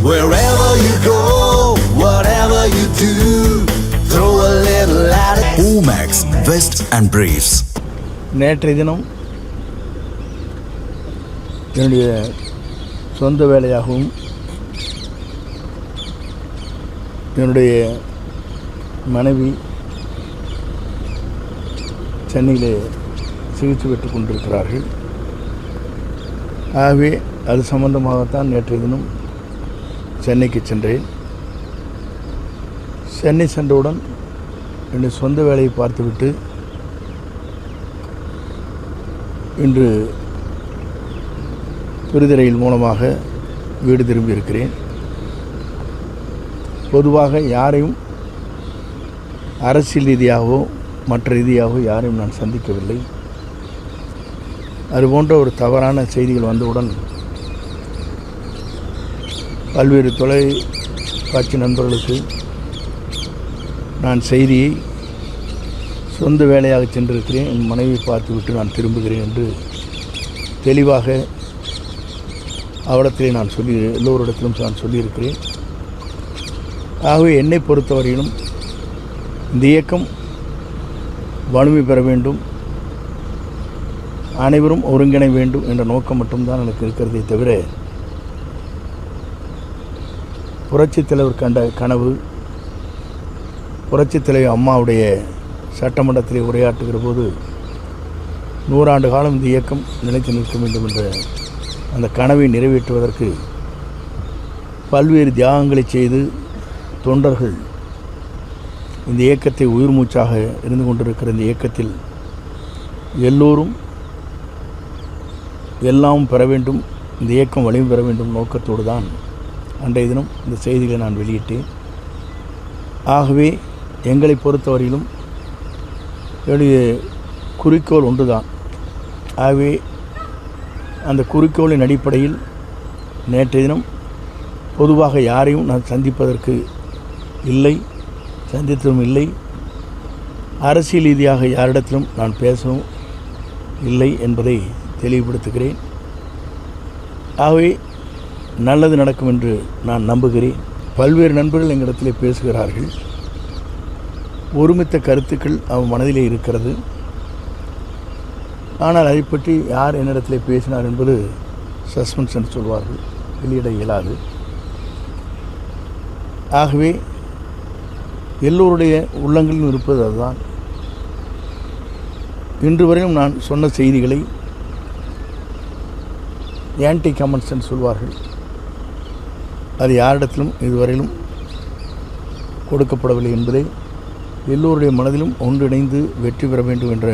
Wherever you go, whatever you do, throw a little at it. Omax, Vest and Briefs. நேற்றைய தினம் என்னுடைய சொந்த வேலையாகவும் என்னுடைய மனைவி சென்னையிலே சிகிச்சை பெற்றுக் கொண்டிருக்கிறார்கள். ஆகவே அது சம்பந்தமாகத்தான் நேற்றைய தினம் சென்னைக்கு சென்றேன். சென்னை சென்றவுடன் என்னுடைய சொந்த வேலையை பார்த்துவிட்டு இன்று துரித ரயில் மூலமாக வீடு திரும்பி இருக்கிறேன். பொதுவாக யாரையும் அரசியல் ரீதியாகவோ மற்ற ரீதியாகவோ யாரையும் நான் சந்திக்கவில்லை. அதுபோன்ற ஒரு தவறான செய்திகள் வந்தவுடன் பல்வேறு தொலைக்காட்சி நண்பர்களுக்கு நான் செய்தியை சொந்த வேலையாக சென்றிருக்கிறேன், என் மனைவியை பார்த்துவிட்டு நான் திரும்புகிறேன் என்று தெளிவாக அவரிடத்திலே நான் எல்லோரிடத்திலும் நான் சொல்லியிருக்கிறேன். ஆகவே என்னை பொறுத்தவரையிலும் இந்த இயக்கம் வலிமை பெற வேண்டும், அனைவரும் ஒருங்கிணை வேண்டும் என்ற நோக்கம் மட்டும்தான் எனக்கு இருக்கிறதே தவிர புரட்சித் தலைவர் கண்ட கனவு, புரட்சித் தலைவர் அம்மாவுடைய சட்டமன்றத்திலே உரையாற்றுகிற போது 100 ஆண்டு காலம் இந்த இயக்கம் நிலைத்து நிற்க வேண்டும் என்ற அந்த கனவை நிறைவேற்றுவதற்கு பல்வேறு தியாகங்களை செய்து தொண்டர்கள் இந்த இயக்கத்தை உயிர் மூச்சாக இருந்து கொண்டிருக்கிற இந்த இயக்கத்தில் எல்லோரும் எல்லாம் பெற வேண்டும், இந்த இயக்கம் வலிமை பெற வேண்டும் நோக்கத்தோடு தான் அன்றைய தினம் இந்த செய்திகளை நான் வெளியிட்டேன். ஆகவே எங்களை பொறுத்தவரையிலும் என்னுடைய குறிக்கோள் ஒன்றுதான். ஆகவே அந்த குறிக்கோளின் அடிப்படையில் நேற்றைய தினம் பொதுவாக யாரையும் நான் சந்திப்பதற்கு இல்லை, சந்தித்ததும் இல்லை. அரசியல் ரீதியாக யாரிடத்திலும் நான் பேசவும் இல்லை என்பதை தெளிவுபடுத்துகிறேன். ஆகவே நல்லது நடக்கும் என்று நான் நம்புகிறேன். பல்வேறு நண்பர்கள் எங்களிடத்திலே பேசுகிறார்கள். ஒருமித்த கருத்துக்கள் அவன் மனதிலே இருக்கிறது. ஆனால் அதை பற்றி யார் என்னிடத்திலே பேசினார் என்பது சஸ்பென்ஸ் என்று சொல்வார்கள், வெளியிட இயலாது. ஆகவே எல்லோருடைய உள்ளங்களிலும் இருப்பது அதுதான். இன்று வரையும் நான் சொன்ன செய்திகளை ஆன்டி கமெண்ட்ஸ் என்று சொல்வார்கள், அது யாரிடத்திலும் இதுவரையிலும் கொடுக்கப்படவில்லை என்பதை எல்லோருடைய மனதிலும் ஒன்றிணைந்து வெற்றி பெற வேண்டும் என்ற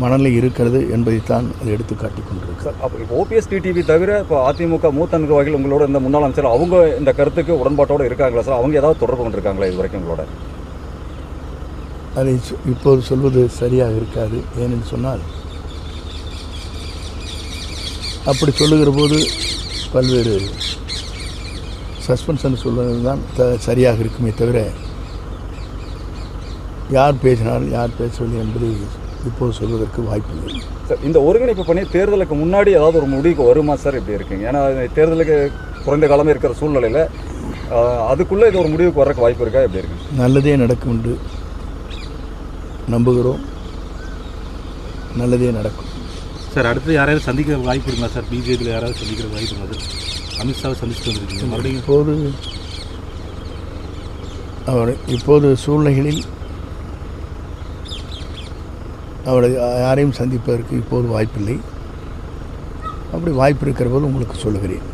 மனநிலை இருக்கிறது என்பதைத்தான் அதை எடுத்து காட்டிக் கொண்டிருக்கு. சார், அப்போ இப்போ ஓபிஎஸ் டிடிவி தவிர இப்போ அதிமுக மூத்த நிர்வாகிகள் உங்களோட இந்த முன்னாள் அமைச்சர் அவங்க இந்த கருத்துக்கு உடன்பாட்டோடு இருக்காங்களா சார்? அவங்க ஏதாவது தொடர்பு கொண்டிருக்காங்களா இது வரைக்கும் உங்களோட? அதை இப்போது சொல்வது சரியாக இருக்காது. ஏனென்று சொன்னால் அப்படி சொல்லுகிற போது பல்வேறு சஸ்பென்ஸ் என்று சொல்வது தான் சரியாக இருக்குமே தவிர யார் பேசினால் யார் பேசவில்லை என்பதை இப்போது சொல்வதற்கு வாய்ப்பில்லை. சார், இந்த ஒருங்கிணைப்பு பண்ணி தேர்தலுக்கு முன்னாடி ஏதாவது ஒரு முடிவுக்கு வருமா சார்? இப்படி இருக்குங்க, ஏன்னா தேர்தலுக்கு குறைந்த காலமே இருக்கிற சூழ்நிலையில் அதுக்குள்ளே இது ஒரு முடிவுக்கு வர்றதுக்கு வாய்ப்பு இருக்கா? எப்படி இருக்கு? நல்லதே நடக்கும் என்று நம்புகிறோம், நல்லதே நடக்கும். சார், அடுத்து யாராவது சந்திக்கிற வாய்ப்பு இருக்குமா சார்? பிஜேபியில் யாராவது சந்திக்கிற வாய்ப்பு இருக்கா? அமித்ஷாவை சந்திச்சுட்டு வந்துருக்கீங்க மறுபடியும். இப்போது சூழ்நிலைகளில் அவரை யாரையும் சந்திப்பதற்கு இப்போது வாய்ப்பில்லை. அப்படி வாய்ப்பு இருக்கிற போது உங்களுக்கு சொல்லுகிறேன்.